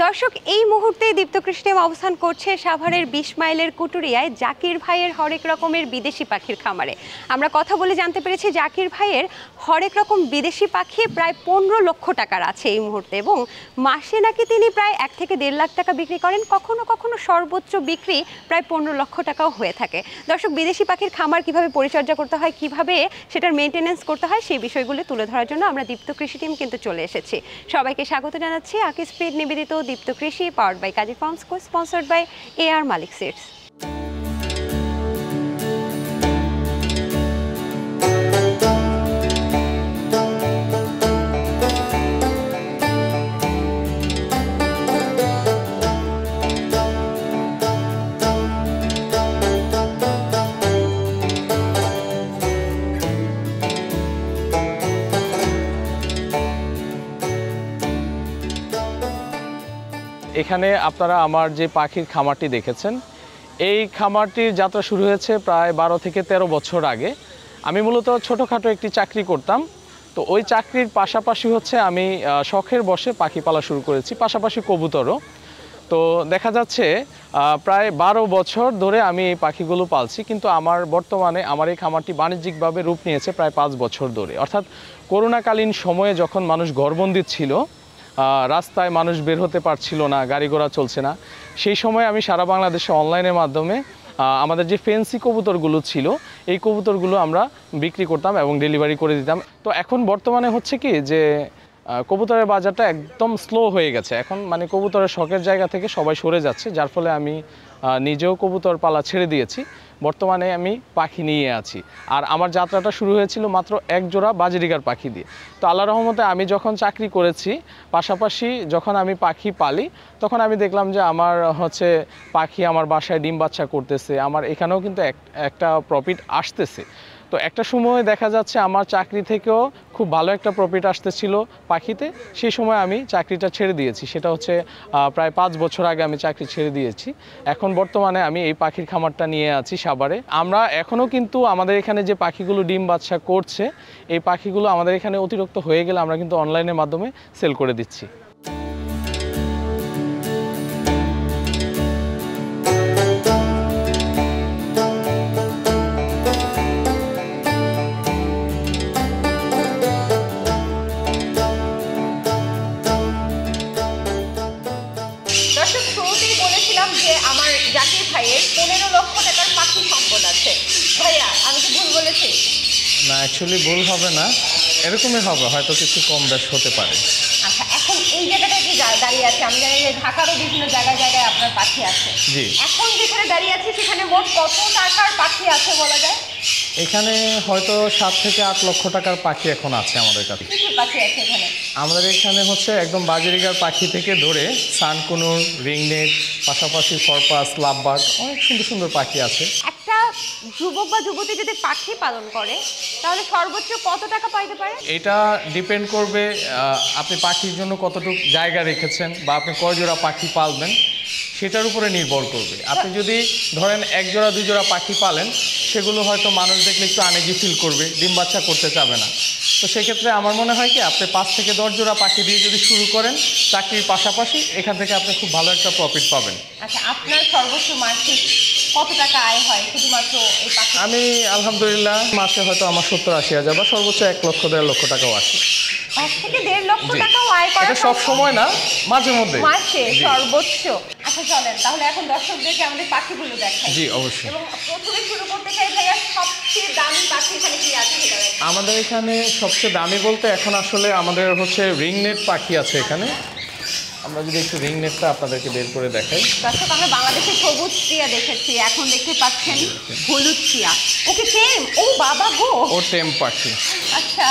দর্শক এই মুহূর্তে দীপ্ত কৃষ্ণেম অবস্থান করছে সাভারের ২০ মাইলের কুটুরিয়ায় জাকির ভাইয়ের হরেক রকমের বিদেশি পাখির খামারে। আমরা কথা বলে জানতে পেরেছি জাকির ভাইয়ের হরেক রকম বিদেশি পাখি প্রায় ১৫ লক্ষ টাকার আছে এই মুহূর্তে, এবং মাসে নাকি তিনি প্রায় ১ থেকে ১.৫ লাখ টাকা বিক্রি করেন। কখনো কখনো সর্বোচ্চ বিক্রি প্রায় ১৫ লক্ষ টাকাও হয়ে থাকে। দর্শক, বিদেশি পাখির খামার কিভাবে পরিচর্যা করতে হয়, কিভাবে সেটার মেনটেনেন্স করতে হয়, সেই বিষয়গুলো তুলে ধরার জন্য আমরা দীপ্ত কৃষি টিম কিন্তু চলে এসেছি। সবাইকে স্বাগত জানাচ্ছি আকিস ফিড নিবেদিত Deepto Krishi, powered by Kazi farms, sponsored by AR Malik seeds. এখানে আপনারা আমার যে পাখির খামারটি দেখেছেন, এই খামারটির যাত্রা শুরু হয়েছে প্রায় ১২ থেকে ১৩ বছর আগে। আমি মূলত ছোটোখাটো একটি চাকরি করতাম, তো ওই চাকরির পাশাপাশি আমি শখের বশে পাখি পালা শুরু করেছি, পাশাপাশি কবুতরও। তো দেখা যাচ্ছে প্রায় ১২ বছর ধরে আমি এই পাখিগুলো পালছি, কিন্তু বর্তমানে আমার এই খামারটি বাণিজ্যিকভাবে রূপ নিয়েছে প্রায় ৫ বছর ধরে। অর্থাৎ করোনাকালীন সময়ে যখন মানুষ ঘরবন্দি ছিল, রাস্তায় মানুষ বের হতে পারছিল না, গাড়ি ঘোড়া চলছে না, সেই সময় আমি সারা বাংলাদেশে অনলাইনের মাধ্যমে আমাদের যে ফেন্সি কবুতরগুলো ছিল, এই কবুতরগুলো আমরা বিক্রি করতাম এবং ডেলিভারি করে দিতাম। তো এখন বর্তমানে হচ্ছে কি যে কবুতরের বাজারটা একদম স্লো হয়ে গেছে। এখন মানে কবুতরের শখের জায়গা থেকে সবাই সরে যাচ্ছে, যার ফলে আমি নিজেও কবুতর পালা ছেড়ে দিয়েছি। বর্তমানে আমি পাখি নিয়ে আছি, আর আমার যাত্রাটা শুরু হয়েছিল মাত্র এক জোড়া বাজরিগার পাখি দিয়ে। তো আল্লাহর রহমতে আমি যখন চাকরি করেছি, পাশাপাশি যখন আমি পাখি পালি, তখন আমি দেখলাম যে আমার পাখি আমার বাসায় ডিম বাচ্চা করতেছে, আমার এখানেও কিন্তু একটা প্রফিট আসতেছে। তো একটা সময় দেখা যাচ্ছে আমার চাকরি থেকেও খুব ভালো একটা প্রফিট আসতেছিল পাখিতে, সেই সময় আমি চাকরিটা ছেড়ে দিয়েছি। সেটা প্রায় ৫ বছর আগে আমি চাকরি ছেড়ে দিয়েছি। এখন বর্তমানে আমি এই পাখির খামারটা নিয়ে আছি সাভারে। আমরা এখনও কিন্তু আমাদের এখানে যে পাখিগুলো ডিম বাচ্চা করছে, এই পাখিগুলো আমাদের এখানে অতিরিক্ত হয়ে গেলে আমরা কিন্তু অনলাইনের মাধ্যমে সেল করে দিচ্ছি। আমার জাকির ভাইয়ের ১৫ লক্ষ টাকার পাখি সম্পদ আছে। ভাইয়া, আমি কি ভুল বলেছি? না, অ্যাকচুয়ালি ভুল হবে না, এরকমই হবে, হয়তো কিছু কম বেশ হতে পারে। আচ্ছা, এখন এই জায়গাটা কি দাঁড়িয়ে আছে? আমি জানি যে ঢাকারও বিভিন্ন জায়গায় জায়গায় আপনার পাখি আছে। জি। এখন যেখানে দাঁড়িয়ে আছে সেখানে মোট কত টাকার পাখি আছে বলা যায়? এখানে হয়তো ৭ থেকে ৮ লক্ষ টাকার পাখি এখন আছে আমাদের কাছে। কি কি পাখি আছে এখানে? আমাদের এখানে একদম বাজরিগার পাখি থেকে ধরে সানকুনুর, রিংনেট, পাশাপাশি ফরপাস, লাভবার্ড, অনেক সুন্দর সুন্দর পাখি আছে। একটা যুবক বা যুবতী যদি পাখি পালন করে তাহলে সর্বোচ্চ কত টাকা পাইতে পারে? এটা ডিপেন্ড করবে আপনি পাখির জন্য কতটুকু জায়গা রেখেছেন বা আপনি কয় জোড়া পাখি পালবেন সেটার উপরে নির্ভর করবে। আপনি যদি ধরেন ১ জোড়া ২ জোড়া পাখি পালেন, সেগুলো হয়তো মানুষ দেখলে একটু আনইজি ফিল করবে, ডিম বাচ্চা করতে চাবে না। তো সেক্ষেত্রে আমার মনে হয় কি, আপনি ৫ থেকে ১০ জোড়া পাখি দিয়ে যদি শুরু করেন চাকরির পাশাপাশি, এখান থেকে আপনি খুব ভালো একটা প্রফিট পাবেন। আচ্ছা, আপনার সর্বোচ্চ মাসিক কত টাকা আয় হয় শুধুমাত্র এই পাখি? আমি আলহামদুলিল্লাহ মাসে হয়তো আমার ৭০-৮০ হাজার বা সর্বোচ্চ ১ লক্ষ ১.৫ লক্ষ টাকাও আসে। ১ থেকে ১.৫ লক্ষ টাকাও আয় করা? এটা সব সময় না, মাঝে মধ্যে মাসে সর্বোচ্চ। আচ্ছা চলেন তাহলে এখন দর্শকদেরকে আমাদের পাখিগুলো দেখাই। জি অবশ্যই। এবং প্রথমে শুরু করতে চাই ভাইয়া, সবচেয়ে দামি পাখি এখানে কি আছে সেটা দেখাই। আমাদের এখানে সবচেয়ে দামি বলতে এখন আসলে আমাদের রিংনেট পাখি আছে এখানে। আমরা যদি একটু রিংনেটটা আপনাদেরকে বের করে দেখাই। দর্শক, আমরা বাংলাদেশে সবুজ টিয়া দেখেছি, এখন দেখতে পাচ্ছেন হলুদ টিয়া। ওকে টেম? ও বাবা গো, ও টেম পাখি। আচ্ছা,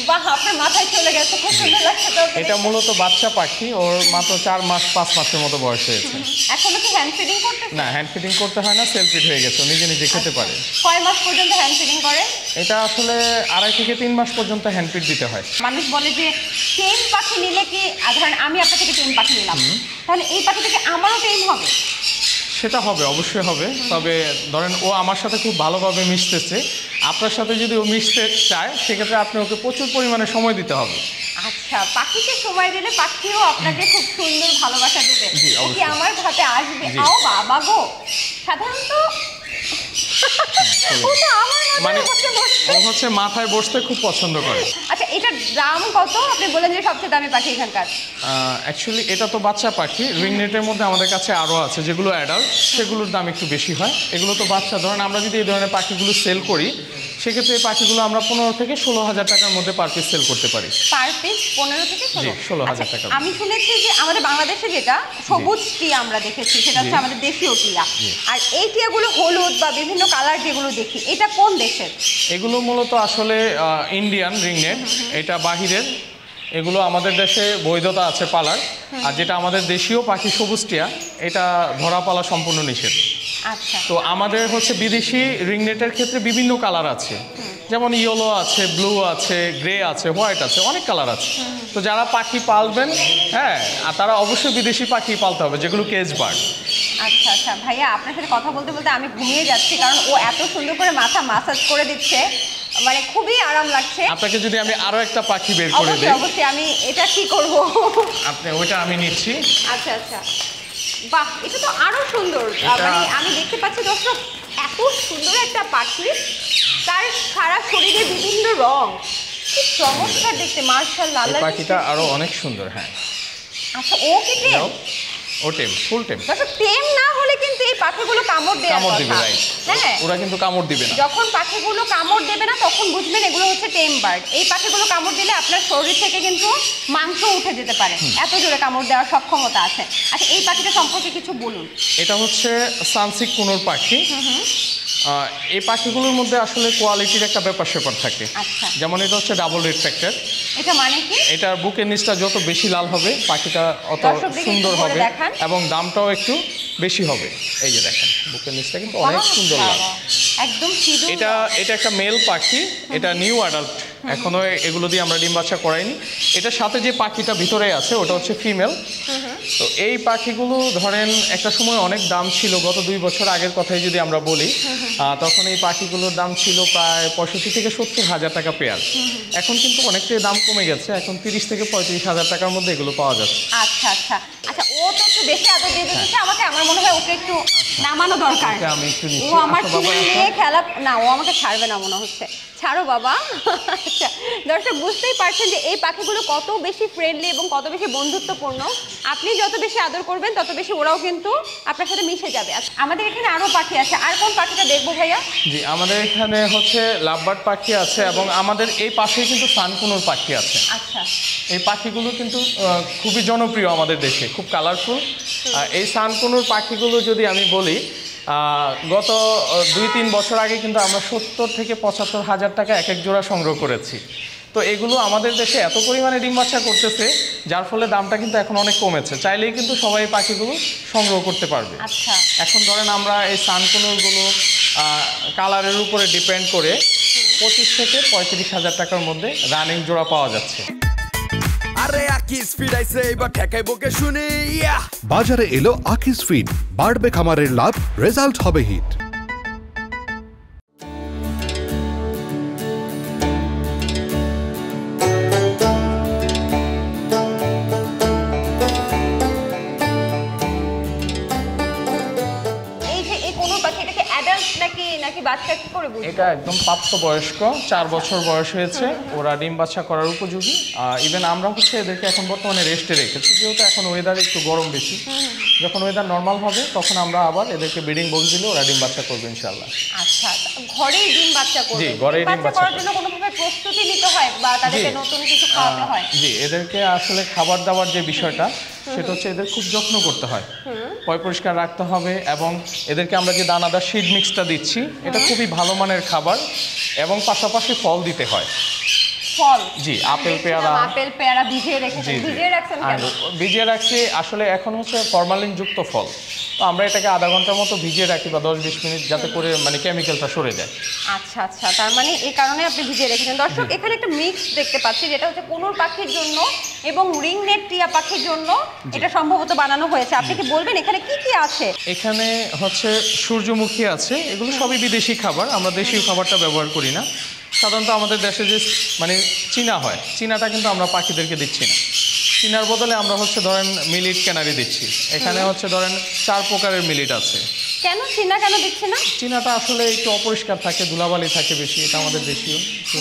বাহ, আপনার মাথায় চলে গেছে, খুব সুন্দর লাগছে। তো এটা মূলত বাচ্চা পাখি, ওর মাত্র ৪ মাস ৫ মাসের মতো বয়স হয়েছে। এখনো কি হ্যান্ড ফিডিং করতে? না, হ্যান্ড ফিডিং করতে হয় না, সেলফ ফিড হয়ে গেছে, নিজে নিজে খেতে পারে। কয় মাস পর্যন্ত হ্যান্ড ফিডিং করে? এটা আসলে ২.৫ থেকে ৩ মাস পর্যন্ত হ্যান্ড ফিড দিতে হয়। মানুষ বলে যে টেম পাখি নিলে কি, ধরেন আমি আপনার থেকে টেম পাখি নিলাম, তাহলে এই পাখি থেকে আমারও টেম হবে? সেটা হবে, অবশ্যই হবে। তবে ধরেন ও আমার সাথে খুব ভালোভাবে মিশতেছে, আপনার সাথে যদি ও মিশতে চায় সেক্ষেত্রে আপনি ওকে প্রচুর পরিমাণে সময় দিতে হবে। আচ্ছা, পাখিকে সময় দিলে পাখিও আপনাকে খুব সুন্দর ভালোবাসা দেবে। জি, ও কি অবশ্যই। আমার হাতে আসবে? জি। আও বাবা গো, সাধারণত ও তো আমার মানে মাথায় বসে ও বসে। হচ্ছে মাথায় বসতে খুব পছন্দ করে। আচ্ছা, এটার দাম কত? আপনি বলেন যে সবচেয়ে দামি পাখি এখানকার। অ্যাকচুয়ালি এটা তো বাচ্চা পাখি, রিংনেটের মধ্যে আমাদের কাছে আরও আছে যেগুলো অ্যাডাল্ট, সেগুলোর দাম একটু বেশি হয়। এগুলো তো বাচ্চা, ধরেন আমরা যদি এই ধরনের পাখিগুলো সেল করি, সেক্ষেত্রে এই পাখিগুলো আমরা 15 থেকে 16,000 টাকার মধ্যে পার পিস সেল করতে পারি। পার পিস 15 থেকে 16? জি, 16,000 আচ্ছা, টাকা। আমি শুনেছি যে আমাদের বাংলাদেশে যেটা সবুজ টিয়া আমরা দেখেছি, সেটা হচ্ছে জি। আমাদের দেশীয় টিয়া। জি। আর এই টিয়াগুলো হলুদ বা বিভিন্ন কালার যেগুলো দেখি, এটা কোন দেশের? এগুলো মূলত আসলে ইন্ডিয়ান রিংনেট, এটা বাহিরের। এগুলো আমাদের দেশে বৈধতা আছে পালার, আর যেটা আমাদের দেশীয় পাখি সবুজ টিয়া, এটা ধরা পালা সম্পূর্ণ নিষেধ। আচ্ছা, তো আমাদের হচ্ছে বিদেশি রিংনেটের ক্ষেত্রে বিভিন্ন কালার আছে, যেমন ইয়েলো আছে, ব্লু আছে, গ্রে আছে, হোয়াইট আছে, অনেক কালার আছে। তো যারা পাখি পালবেন, হ্যাঁ, আর তারা অবশ্যই বিদেশি পাখি পালতে হবে যেগুলো কেজ বার্ড। আচ্ছা, আচ্ছা ভাইয়া, আপনার সাথে কথা বলতে বলতে আমি ঘুমিয়ে যাচ্ছি, কারণ ও এত সুন্দর করে মাথা মাসাজ করে দিচ্ছে, মানে খুবই আরাম লাগছে। আপনাকে যদি আমি আরো একটা পাখি বের করে অবশ্যই দিই, অবশ্যই, আমি এটা কি করব? আপনি ওইটা আমি নিচ্ছি। আচ্ছা আচ্ছা, বাহ, এটা তো আরো সুন্দর। মানে আমি দেখতে পাচ্ছি দর্শক, এত সুন্দর একটা পাখি, তার সারা শরীরে বিভিন্ন রং, কি চমৎকার দেখতে, মার্শাল্লাহ। এই পাখিটা আরো অনেক সুন্দর। হ্যাঁ, আচ্ছা, ও কি টেম? ও টেম, ফুল টেম। দর্শক, টেম না হলে কিন্তু এই পাখিগুলো কামড় দেওয়ার কামড় দিবে, কথা। রাইট। হ্যাঁ, ওরা কিন্তু কামড় দিবে না। যখন পাখিগুলো কামড় দেবে না তখন বুঝবেন এগুলো হচ্ছে টেম বার্ড। এই পাখিগুলো কামড় দিলে আপনার শরীর থেকে কিন্তু মাংস উঠে যেতে পারে, এত জোরে কামড় দেওয়ার সক্ষমতা আছে। আচ্ছা, এই পাখিটা সম্পর্কে কিছু বলুন। এটা হচ্ছে সানসিক কুনোর পাখি। এই পাখিগুলোর মধ্যে আসলে কোয়ালিটির একটা ব্যাপার স্যাপার থাকে। আচ্ছা, যেমন এটা হচ্ছে ডাবল রেড ফ্যাক্টর। এটা মানে কি? এটার বুকের নিচটা যত বেশি লাল হবে, পাখিটা অত দর্শক দেখি সুন্দর একটু করে হবে, দেখান। এবং দামটাও একটু বেশি হবে। এই যে দেখেন, বুকের নিচটা কিন্তু অনেক বাহ, সুন্দর লাল। বাহ, একদম সিঁদুর। এটা একটা মেল পাখি, এটা নিউ অ্যাডাল্ট, এখনো এগুলো দিয়ে আমরা ডিম বাচ্চা করাইনি। এটার সাথে যে পাখিটা ভিতরে আছে ওটা হচ্ছে ফিমেল। তো এই পাখিগুলো ধরেন একটা সময় অনেক দাম ছিল, গত 2 বছর আগের কথাই যদি আমরা বলি, তখন এই পাখিগুলোর দাম ছিল প্রায় 65 থেকে 70 হাজার টাকা পেয়ার। এখন কিন্তু অনেকটাই দাম কমে গেছে, এখন 30 থেকে 35 হাজার টাকার মধ্যে এগুলো পাওয়া যাচ্ছে। আচ্ছা আচ্ছা আচ্ছা, ও তো একটু বেশি আদর দিয়ে দিচ্ছে আমাকে, আমার মনে হয় ওকে একটু নামানো দরকার। ওকে আমি একটু ও নিচ্ছি। আমার আচ্ছা বাবা, চুল নিয়ে খেলা, না ও আমাকে ছাড়বে না মনে হচ্ছে। ছাড়ো বাবা। আচ্ছা, দর্শক বুঝতেই পারছেন যে এই পাখিগুলো কত বেশি ফ্রেন্ডলি এবং কত বেশি বন্ধুত্বপূর্ণ। আপনি যত বেশি আদর করবেন তত বেশি ওরাও কিন্তু আপনার সাথে মিশে যাবে। আচ্ছা, আমাদের এখানে আরো পাখি আছে, আর কোন পাখিটা দেখবো ভাইয়া? জি, আমাদের এখানে হচ্ছে লাভবার্ড পাখি আছে, এবং আমাদের এই পাশেই কিন্তু সানকুনোর পাখি আছে। আচ্ছা, এই পাখিগুলো কিন্তু খুবই জনপ্রিয় আমাদের দেশে, খুব কালারফুল। এই সানকুনোর পাখিগুলো যদি আমি বলি, গত 2-3 বছর আগে কিন্তু আমরা 70 থেকে 75 হাজার টাকা এক এক জোড়া সংগ্রহ করেছি। তো এগুলো আমাদের দেশে এত পরিমাণে ডিম বাচ্চা করতেছে, যার ফলে দামটা কিন্তু এখন অনেক কমেছে। চাইলেই কিন্তু সবাই এই পাখিগুলো সংগ্রহ করতে পারবে। আচ্ছা, এখন ধরেন আমরা এই সানকুনোরগুলো কালারের উপরে ডিপেন্ড করে 25 থেকে 35 হাজার টাকার মধ্যে রানিং জোড়া পাওয়া যাচ্ছে। আরে আকিস ফিড আইছে, এবার ঠেকাইবো কে শুনি। বাজারে এলো আকিস ফিড, বাড়বে খামারের লাভ, রেজাল্ট হবে হিট। এই যে এই কোন পাখি, এটা কি অ্যাডাল্ট নাকি নাকি বাচ্চা, কি করে বুঝবো? এটা একদম প্রাপ্তবয়স্ক, 4 বছর বয়স হয়েছে, ওরা ডিম বাচ্চা করার উপযোগী। ইভেন আমরা হচ্ছে এদেরকে এখন বর্তমানে রেস্টে রেখেছি, যেহেতু এখন ওয়েদার একটু গরম বেশি। যখন ওয়েদার নর্মাল হবে তখন আমরা আবার এদেরকে ব্রিডিং বক্স দিলে ওরা ডিম বাচ্চা করবে ইনশাআল্লাহ। আচ্ছা, ঘরেই ডিম বাচ্চা করবে? জি, ঘরেই ডিম বাচ্চা করার করবে। জন্য কোনোভাবে প্রস্তুতি নিতে হয় বা তাদেরকে জি। নতুন কিছু খাওয়াতে হয়? জি, এদেরকে আসলে খাবার দাবার যে বিষয়টা, সেটা হচ্ছে এদের খুব যত্ন করতে হয়, পয় পরিষ্কার রাখতে হবে, এবং এদেরকে আমরা যে দানাদার সিড মিক্সটা দিচ্ছি এটা খুবই ভালো মানের খাবার, এবং পাশাপাশি ফল দিতে হয়। ফল? জি, আপেল, দেখছিলাম পেয়ারা। আপেল পেয়ারা ভিজিয়ে রেখেছেন। জি, জি। ভিজিয়ে রাখছেন আর কেন? ভিজিয়ে রাখছি আসলে এখন হচ্ছে ফরমালিন যুক্ত ফল, তো আমরা এটাকে আধা ঘন্টার মতো ভিজিয়ে রাখি বা 10-20 মিনিট, যাতে করে মানে কেমিক্যালটা সরে যায়। আচ্ছা আচ্ছা, তার মানে এই কারণে আপনি ভিজিয়ে রেখেছেন। দর্শক, এখানে একটা মিক্স দেখতে পাচ্ছি, যেটা হচ্ছে কোনোর পাখির জন্য এবং রিংনেট টিয়া পাখির জন্য এটা সম্ভবত বানানো হয়েছে। আপনি কি বলবেন এখানে কি কি আছে? এখানে হচ্ছে সূর্যমুখী আছে, এগুলো সবই বিদেশি খাবার, আমরা দেশীয় খাবারটা ব্যবহার করি না। সাধারণত আমাদের দেশে যে মানে চীনা হয়, চীনাটা কিন্তু আমরা পাখিদেরকে দিচ্ছি না। চীনার বদলে আমরা হচ্ছে ধরেন মিলিট ক্যানারি দিচ্ছি। এখানে হচ্ছে ধরেন 4 প্রকারের মিলিট আছে। কেন চীনা কেন দিচ্ছে না? চীনাটা আসলে একটু অপরিষ্কার থাকে, ধুলাবালি থাকে বেশি, এটা আমাদের দেশীয়, তো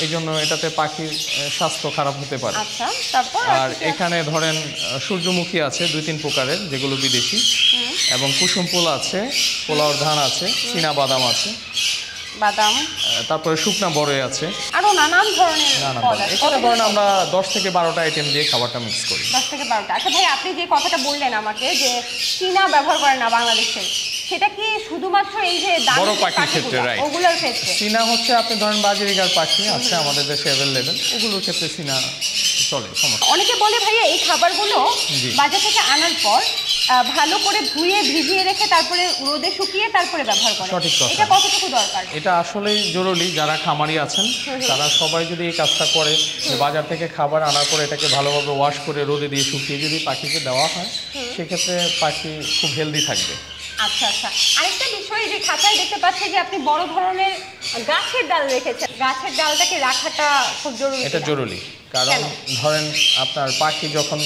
এই জন্য এটাতে পাখির স্বাস্থ্য খারাপ হতে পারে। আচ্ছা, তারপর আর এখানে ধরেন সূর্যমুখী আছে 2-3 প্রকারের, যেগুলো বিদেশি, এবং কুসুম ফুল আছে, পোলাওর ধান আছে, চীনা বাদাম আছে, বাদাম, তারপরে শুকনা বড়ই আছে, আরো নানান ধরনের ফল আছে। এখানে ধরেন আমরা 10 থেকে 12টা আইটেম দিয়ে খাবারটা মিক্স করি। 10 থেকে 12টা। আচ্ছা ভাই, আপনি যে কথাটা বললেন আমাকে যে চীনা ব্যবহার করে না বাংলাদেশে, সেটা কি শুধুমাত্র এই যে দামি বড় পাখির পাখিগুলো, ক্ষেত্রে, রাইট। ওগুলোর ক্ষেত্রে? চীনা হচ্ছে আপনি ধরেন বাজিরিগার পাখি আছে আমাদের দেশে অ্যাভেলেবেল, ওগুলোর ক্ষেত্রে চীনা চলে, সমস্যা। অনেকে বলে ভাইয়া এই খাবারগুলো জি। বাজার থেকে আনার পর ভালো করে ধুয়ে ভিজিয়ে রেখে তারপরে রোদে শুকিয়ে তারপরে ব্যবহার করে। সঠিক কথা। এটা কতটুকু দরকার? এটা আসলেই জরুরি। যারা খামারি আছেন তারা সবাই যদি এই কাজটা করে, যে বাজার থেকে খাবার আনার পরে এটাকে ভালোভাবে ওয়াশ করে রোদে দিয়ে শুকিয়ে যদি পাখিকে দেওয়া হয়, সেক্ষেত্রে পাখি খুব হেলদি থাকবে। আচ্ছা আচ্ছা, আরেকটা বিষয়, যে খাঁচায় দেখতে পাচ্ছি যে আপনি বড় ধরনের গাছের ডাল রেখেছেন। গাছের ডালটাকে রাখাটা খুব জরুরি। এটা জরুরি, কারণ কেন? ধরেন আপনার পাখি যখন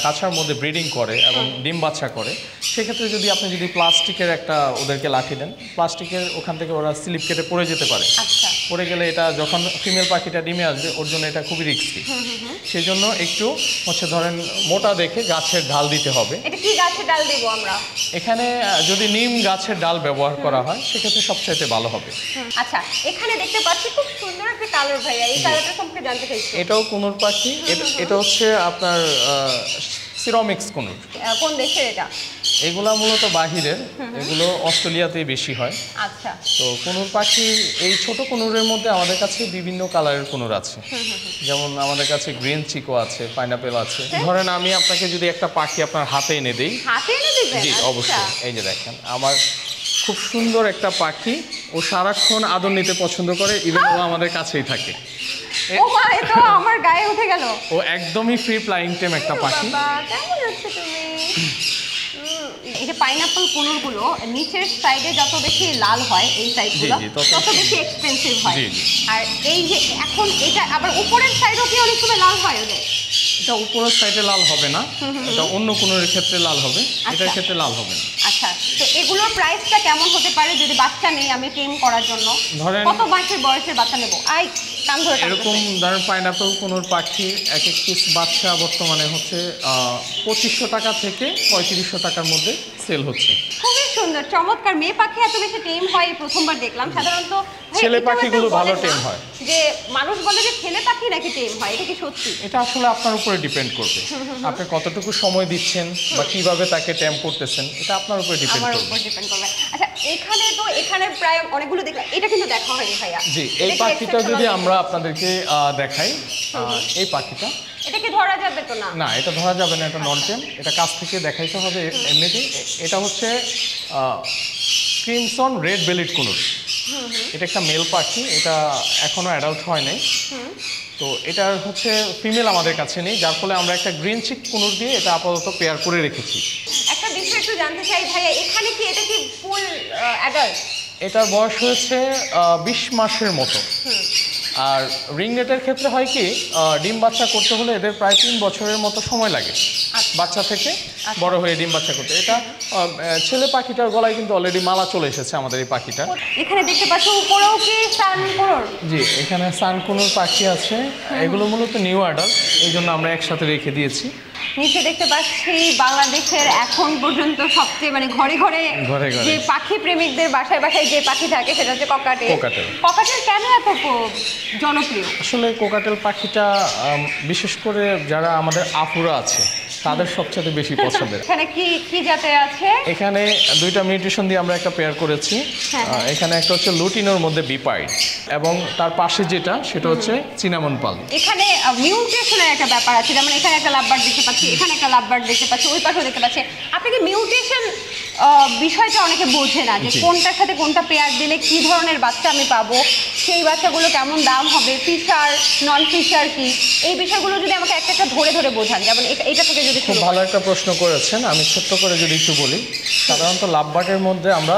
খাঁচার মধ্যে ব্রিডিং করে এবং ডিম বাচ্চা করে, সেক্ষেত্রে যদি আপনি প্লাস্টিকের একটা ওদেরকে লাঠি দেন, প্লাস্টিকের ওখান থেকে ওরা স্লিপ কেটে পড়ে যেতে পারে। আচ্ছা, পড়ে গেলে এটা যখন ফিমেল পাখিটা ডিমে আসবে, ওর জন্য এটা খুবই রিস্কি। সেই জন্য একটু হচ্ছে ধরেন মোটা দেখে গাছের ডাল দিতে হবে। এটা কি গাছের ডাল দেবো আমরা? এখানে যদি নিম গাছের ডাল ব্যবহার করা হয়, সেক্ষেত্রে সবচাইতে ভালো হবে। আচ্ছা, এখানে দেখতে পাচ্ছি খুব সুন্দর একটা কালার ভাইয়া, এই কালারটা সম্পর্কে জানতে চাইছি। এটাও কুনুর পাখি। এটা হচ্ছে আপনার সিরামিক্স কুনুর। কোন দেশের এটা? এগুলা মূলত বাহিরের, এগুলো অস্ট্রেলিয়াতেই বেশি হয়। আচ্ছা, তো কুনুর পাখি, এই ছোট কুনুরের মধ্যে আমাদের কাছে বিভিন্ন কালারের কুনুর আছে। যেমন আমাদের কাছে গ্রিন চিকো আছে, পাইনাপেল আছে। ধরেন আমি আপনাকে যদি একটা পাখি আপনার হাতে এনে দেই। হাতে এনে দিবেন? জি আচ্ছা। অবশ্যই। এই যে দেখেন, আমার খুব সুন্দর একটা পাখি, ও সারাক্ষণ আদর নিতে পছন্দ করে, ইভেন ও আমাদের কাছেই থাকে। ও মা, এ তো আমার গায়ে উঠে গেল। ও একদমই ফ্রি ফ্লাইং টেম একটা পাখি। বাবা, কেমন আছো তুমি? এই যে পাইনাপল কুনুরগুলো নিচের সাইডে যত বেশি লাল হয়, এই সাইডগুলো জি, তত বেশি এক্সপেন্সিভ হয়। জি, জি। আর এই যে এখন এটা আবার উপরের সাইডও কি অনেক সময় লাল হয় ওদের? এটা উপরের সাইডে লাল হবে না, এটা অন্য কুনুরের ক্ষেত্রে লাল হবে, এটার আচ্ছা। ক্ষেত্রে লাল হবে না। আচ্ছা, তো এগুলোর প্রাইসটা কেমন হতে পারে যদি বাচ্চা নেই আমি টেম করার জন্য? ধরেন কত মাসের বয়সের বাচ্চা নেব? আই কান ধরে এরকম ধরেন পাইনাপল কুনুর পাখি এক এক পিস বাচ্চা বর্তমানে হচ্ছে 2500 টাকা থেকে 3500 টাকার মধ্যে সেল হচ্ছে। খুবই সুন্দর, চমৎকার। মেয়ে পাখি এত বেশি টেম হয় এই প্রথমবার দেখলাম। সাধারণত ভাই, ছেলে এটাও পাখিগুলো একটা ভালো বলে টেম না হয়। যে মানুষ বলে যে ছেলে পাখি নাকি টেম হয়, এটা কি সত্যি? এটা আসলে আপনার উপরে ডিপেন্ড করবে, আপনি কতটুকু সময় দিচ্ছেন বা কিভাবে তাকে ট্যাম্প করতেছেন, এটা আপনার উপরে ডিপেন্ড আমার করবে। উপর ডিপেন্ড করবে। আচ্ছা, এখানে প্রায় অনেকগুলো দেখলাম, এটা কিন্তু দেখা হয়নি ভাইয়া। জি, এটা এই কি পাখিটা যদি exceptional? আমরা আপনাদেরকে দেখাই, এই পাখিটা, এটা কি ধরা যাবে তো না? না এটা ধরা যাবে না, এটা নন টেম, এটা কাছ থেকে দেখাইতে হবে এমনিতেই। এটা হচ্ছে ক্রিমসন রেড বেলিড কুনুর। এটা একটা মেল পাখি, এটা এখনো অ্যাডাল্ট হয় নাই। তো এটা হচ্ছে ফিমেল আমাদের কাছে নেই, যার ফলে আমরা একটা গ্রিন চিক কুনুর দিয়ে এটা আপাতত পেয়ার করে রেখেছি। একটা বিষয় একটু জানতে চাই ভাইয়া, এখানে কি এটা কি ফুল অ্যাডাল্ট? এটার বয়স হয়েছে 20 মাসের মতো। আর রিংনেটের ক্ষেত্রে হয় কি, ডিম বাচ্চা করতে হলে এদের প্রায় 3 বছরের মতো সময় লাগে বাচ্চা থেকে বড় হয়ে ডিম বাচ্চা করতে। এটা ছেলে পাখিটার গলায় কিন্তু অলরেডি মালা চলে এসেছে আমাদের এই পাখিটা। এখানে দেখতে পাচ্ছি উপরেও কি সানকুনোর? জি, এখানে সানকুনোর পাখি আছে। এগুলো মূলত নিউ অ্যাডাল্ট, এই জন্য আমরা একসাথে রেখে দিয়েছি। নিচে দেখতে পাচ্ছি বাংলাদেশের এখন পর্যন্ত সবচেয়ে মানে ঘরে ঘরে ঘরে ঘরে। যে পাখি প্রেমিকদের বাসায় বাসায় যে পাখি থাকে সেটা হচ্ছে ককাটেল। কোকাটেল। ককাটেল কেন এত জনপ্রিয়? আসলে কোকাটেল পাখিটা বিশেষ করে যারা আমাদের আপুরা আছে তাদের সবচেয়ে বেশি পছন্দের। এখানে কি কি জাতের আছে? এখানে 2টা মিউটেশন দিয়ে আমরা একটা পেয়ার করেছি। এখানে একটা হচ্ছে লুটিনোর মধ্যে বিপাইড, এবং তার পাশে যেটা সেটা হচ্ছে চিনামন পাল। এখানে মিউটেশনের একটা ব্যাপার আছে, যেমন এখানে একটা লাভবার্ড দেখতে পাচ্ছি, এখানে একটা লাভবার্ড দেখতে পাচ্ছি, ওই পাশেও দেখতে পাচ্ছি। আপনাকে মিউটেশন বিষয়টা অনেকে বোঝে না, যে কোনটার সাথে কোনটা পেয়ার দিলে কি ধরনের বাচ্চা আমি পাবো, সেই বাচ্চাগুলো কেমন দাম হবে, ফিশার নন ফিশার কি, এই বিষয়গুলো যদি আমাকে একটা একটা ধরে ধরে বোঝান। যেমন এটা থেকে যদি খুব ভালো একটা প্রশ্ন করেছেন, আমি ছোট্ট করে যদি একটু বলি। সাধারণত লাভবার্ডের মধ্যে আমরা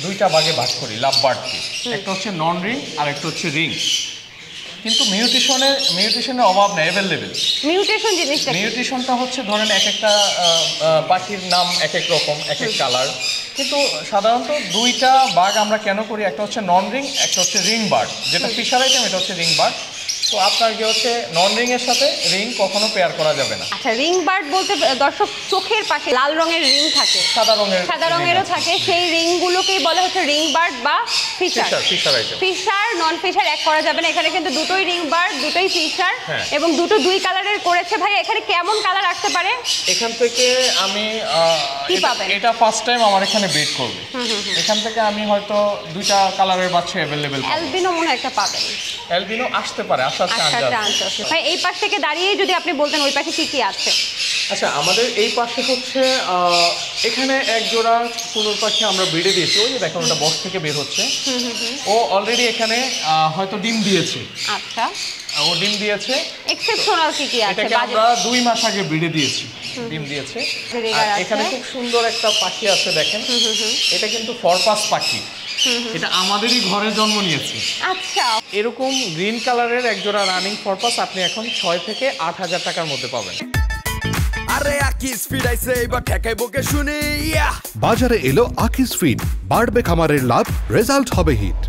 দুইটা ভাগে ভাগ করি লাভ বার্ডকে। একটা হচ্ছে নন রিং আর একটা হচ্ছে রিং। কিন্তু মিউটেশনের অভাব নেই, অ্যাভেলেবেল। মিউটেশন জিনিসটা কি? মিউটেশনটা হচ্ছে ধরেন এক একটা পাখির নাম এক এক রকম, এক এক কালার। কিন্তু সাধারণত দুইটা বার্ড আমরা কেন করি, একটা হচ্ছে নন রিং, একটা হচ্ছে রিং বার্ড, যেটা ফিশার আইটেম, এটা হচ্ছে রিং বার্ড। তো আপনার কি হচ্ছে নন রিং এর সাথে রিং কখনো পেয়ার করা যাবে না। আচ্ছা, রিং বার্ড বলতে দর্শক চোখের পাশে লাল রঙের রিং থাকে, সাদা রঙেরও থাকে, সেই রিংগুলোকেই বলা হচ্ছে রিং বার্ড বা ফিশার আইটেম। ফিশার নন ফিশার এক করা যাবে না। এখানে কিন্তু দুটোই রিং বার্ড, দুটোই ফিশার, এবং দুই কালারের করেছে। ভাই এখানে কেমন কালার আসতে পারে? এখান থেকে আমি এটা ফার্স্ট টাইম আমার এখানে ব্রিড করবে। এখান থেকে আমি হয়তো দুইটা কালারের বাচ্চা অ্যাভেলেবেল। অ্যালবিনো মনে হয় একটা পাবেন। অ্যালবিনো আসতে পারে, আসার চান্স আছে। ভাই এই পাশ থেকে দাঁড়িয়ে যদি আপনি বলতেন ওই পাশে কি কি আছে? আচ্ছা, আমাদের এই পাশে হচ্ছে এখানে এক জোড়া কুনুর পাখি আমরা ব্রিডে দিয়েছি। ওই যে দেখুন ওটা বক্স থেকে বের হচ্ছে। ও অলরেডি এখানে হয়তো ডিম দিয়েছে। আচ্ছা, ও ডিম দিয়েছে। এক্সেপশনাল কি আছে? এটাকে আমরা 2 মাস আগে ব্রিডে দিয়েছি, ডিম দিয়েছে। এখানে খুব সুন্দর একটা পাখি আছে দেখেন, এটা কিন্তু ফরপাস পাখি, এটা আমাদেরই ঘরে জন্ম নিয়েছে। আচ্ছা, এরকম গ্রিন কালারের এক জোড়া রানিং ফরপাস আপনি এখন 6 থেকে 8,000 টাকার মধ্যে পাবেন। আরে আকিস ফিড আইছে এবার ঠেকাইবো কে শুনি। বাজারে এলো আকিস ফিড, বাড়বে খামারের লাভ, রেজাল্ট হবে হিট।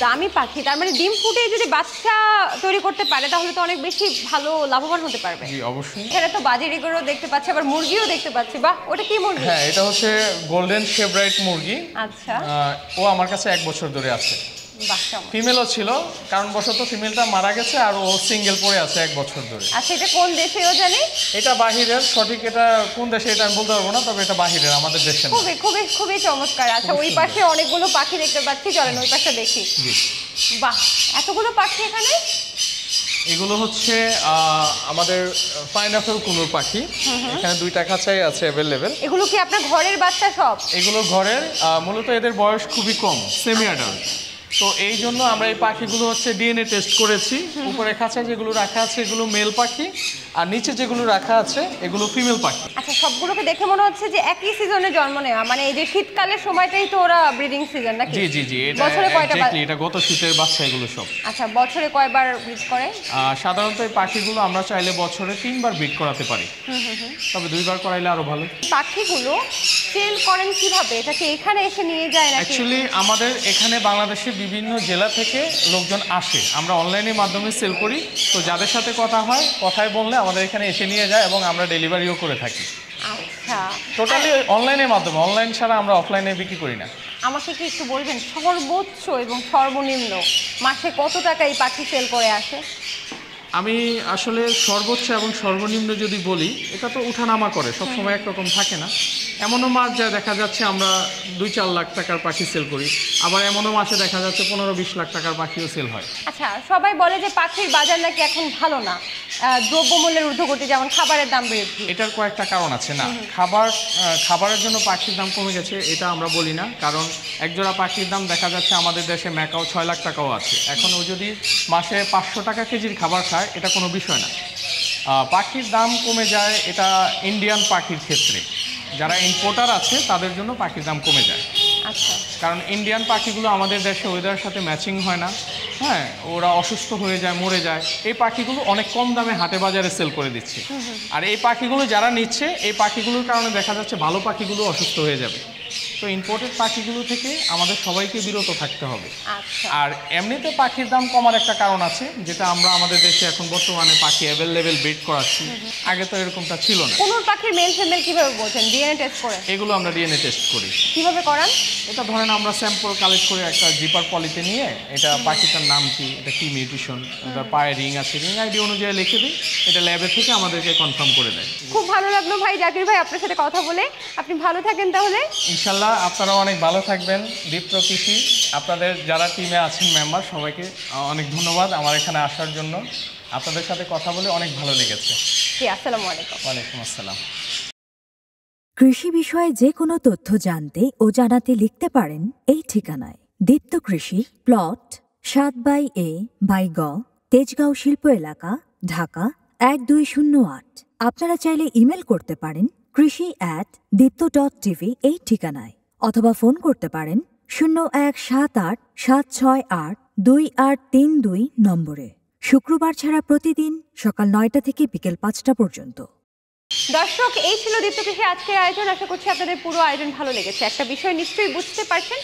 দামি পাখি, তার মানে ডিম ফুটে যদি বাচ্চা তৈরি করতে পারে তাহলে তো অনেক বেশি ভালো লাভবান হতে পারবে। জি অবশ্যই। এখানে তো বাজিরিগরও দেখতে পাচ্ছি, আবার মুরগিও দেখতে পাচ্ছি। বাহ, ওটা কি মুরগি? হ্যাঁ, এটা হচ্ছে গোল্ডেন শেভরাইট মুরগি। আচ্ছা, ও আমার কাছে 1 বছর ধরে আছে। বাহ, ফিমেলও ছিল, কারণবশত ফিমেলটা মারা গেছে আর ও সিঙ্গেল পড়ে আছে 1 বছর ধরে। আচ্ছা, এটা কোন দেশেও জানি? এটা বাহিরের, সঠিক এটা কোন দেশে এটা আমি বলতে পারবো না, তবে এটা বাহিরের, আমাদের দেশে না। খুবই খুবই খুবই চমৎকার। আচ্ছা, ওই পাশে অনেকগুলো পাখি দেখতে পাচ্ছি, চলেন ওই পাশে দেখি। বাহ, এতগুলো পাখি এখানে। এগুলো হচ্ছে আমাদের পাইনাপেল কুনুর পাখি। এখানে 2টা খাঁচাই আছে অ্যাভেলেবেল। এগুলো কি আপনার ঘরের বাচ্চা সব? এগুলো ঘরের, মূলত এদের বয়স খুবই কম, সেমি অ্যাডাল্ট। তো এই জন্য আমরা এই পাখিগুলো হচ্ছে ডিএনএ টেস্ট করেছি। উপরে খাঁচায় যেগুলো রাখা আছে এগুলো মেল পাখি, আর নিচে যেগুলো রাখা আছে এগুলো ফিমেল পাখি। আচ্ছা, সবগুলোকে দেখে মনে হচ্ছে যে একই সিজনে জন্ম নেওয়া, মানে এই যে শীতকালের সময়টাই তো ওরা ব্রিডিং সিজন নাকি? জি জি জি, এটা বছরে কয়টা? এটা গত শীতের বাচ্চা এগুলো সব। আচ্ছা, বছরে কয়বার ব্রিড করে? সাধারণত এই পাখিগুলো আমরা চাইলে বছরে 3বার ব্রিড করাতে পারি, তবে 2বার করাইলে আরো ভালো। পাখিগুলো সেল করেন কিভাবে? এটা কি এখানে এসে নিয়ে যায় নাকি? অ্যাকচুয়ালি আমাদের এখানে বাংলাদেশের বিভিন্ন জেলা থেকে লোকজন আসে, আমরা অনলাইনের মাধ্যমে সেল করি। তো যাদের সাথে কথা হয়, কথায় বললে আমাদের এখানে এসে নিয়ে যায় এবং আমরা ডেলিভারিও করে থাকি। আচ্ছা, টোটালি অনলাইনের মাধ্যমে, অনলাইন ছাড়া আমরা অফলাইনে বিক্রি করি না। আমাকে কি একটু বলবেন সর্বোচ্চ এবং সর্বনিম্ন মাসে কত টাকা এই পাখি সেল করে আসে? আমি আসলে সর্বোচ্চ এবং সর্বনিম্ন যদি বলি, এটা তো উঠানামা করে, সবসময় একরকম থাকে না। এমনও মাস যা দেখা যাচ্ছে আমরা 2-4 লাখ টাকার পাখি সেল করি, আবার এমনও মাসে দেখা যাচ্ছে 15-20 লাখ টাকার পাখিও সেল হয়। আচ্ছা, সবাই বলে যে পাখির বাজার নাকি এখন ভালো না, দ্রব্যমূল্যের ঊর্ধ্বগতি, যেমন খাবারের দাম বৃদ্ধি। এটার কয়েকটা কারণ আছে। না, খাবারের জন্য পাখির দাম কমে গেছে এটা আমরা বলি না, কারণ একজোড়া পাখির দাম দেখা যাচ্ছে আমাদের দেশে ম্যাকাও 6 লাখ টাকাও আছে। এখন ও যদি মাসে 500 টাকা কেজির খাবার খায় এটা কোনো বিষয় না। পাখির দাম কমে যায় এটা ইন্ডিয়ান পাখির ক্ষেত্রে, যারা ইম্পোর্টার আছে তাদের জন্য পাখির দাম কমে যায়। আচ্ছা, কারণ ইন্ডিয়ান পাখিগুলো আমাদের দেশে ওয়েদারের সাথে ম্যাচিং হয় না, হ্যাঁ, ওরা অসুস্থ হয়ে যায়, মরে যায়। এই পাখিগুলো অনেক কম দামে হাটে বাজারে সেল করে দিচ্ছে। আর এই পাখিগুলো যারা নিচ্ছে, এই পাখিগুলোর কারণে দেখা যাচ্ছে ভালো পাখিগুলো অসুস্থ হয়ে যাবে। তো ইম্পোর্টেড পাখিগুলো থেকে আমাদের সবাইকে বিরত থাকতে হবে। আর এমনিতে পাখির দাম কমার একটা কারণ আছে, যেটা আমরা আমাদের দেশে এখন বর্তমানে পাখি অ্যাভেলেবেল ব্রিড করাচ্ছি। আগে তো এরকমটা ছিল না। কোন পাখির মেল ফিমেল কিভাবে বলছেন? ডিএনএ টেস্ট করে? এগুলো আমরা ডিএনএ টেস্ট করি। কিভাবে করান? এটা ধরেন আমরা স্যাম্পল কালেক্ট করে একটা জিপার পলিতে নিয়ে, এটা পাখিটার নাম কি, এটা কি মিউটেশন, এটা পায়ে রিং আছে, রিং আইডি অনুযায়ী লিখে দিই, এটা ল্যাবে থেকে আমাদেরকে কনফার্ম করে দেয়। খুব ভালো লাগলো ভাই, জাকির ভাই, আপনার সাথে কথা বলে। আপনি ভালো থাকেন তাহলে। ইনশাল্লাহ আপনারা অনেক ভালো থাকবেন। দীপ্ত কৃষি আপনাদের যারা টিমে আছেন মেম্বার সবাইকে অনেক ধন্যবাদ আমার এখানে আসার জন্য। আপনাদের সাথে কথা বলে অনেক ভালো লেগেছে। জি, আসসালামু আলাইকুম। ওয়ালাইকুম আসসালাম। কৃষি বিষয়ে যে কোনো তথ্য জানতে ও জানাতে লিখতে পারেন এই ঠিকানায়। দীপ্ত কৃষি, প্লট 7/A/গ, তেজগাঁও শিল্প এলাকা, ঢাকা 1208। আপনারা চাইলে ইমেল করতে পারেন krishi@dipto.tv এই ঠিকানায়, অথবা ফোন করতে পারেন 0178-768-2832 নম্বরে। শুক্রবার ছাড়া প্রতিদিন সকাল 9টা থেকে বিকেল 5টা পর্যন্ত। দর্শক, এই ছিল দীপ্ত কৃষি আজকের আয়োজন। আশা করছি আপনাদের পুরো আয়োজন ভালো লেগেছে। একটা বিষয় নিশ্চয়ই বুঝতে পারছেন,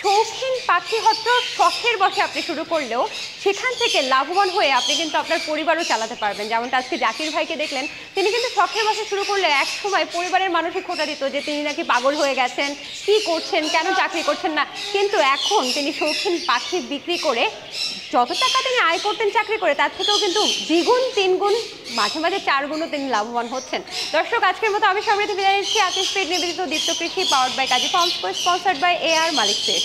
শৌখিন পাখি হত্র শখের বসে আপনি শুরু করলেও সেখান থেকে লাভবান হয়ে আপনি কিন্তু আপনার পরিবারও চালাতে পারবেন। যেমনটা আজকে জাকির ভাইকে দেখলেন, তিনি কিন্তু শখের বসে শুরু করলে এক সময় পরিবারের মানুষই খোঁটা দিত যে তিনি নাকি পাগল হয়ে গেছেন, কি করছেন, কেন চাকরি করছেন না। কিন্তু এখন তিনি শৌখিন পাখি বিক্রি করে যত টাকা তিনি আয় করতেন চাকরি করে, তার থেকেও কিন্তু দ্বিগুণ, তিনগুণ, মাঝে মাঝে 4 গুণও তিনি লাভবান হচ্ছেন। দর্শক, আজকের মতো আমি সমৃদ্ধি বিদায় নিচ্ছি। আকিস ফিড নিবেদিত Deepto Krishi, powered by Kazi farms, sponsored by AR Malik feed.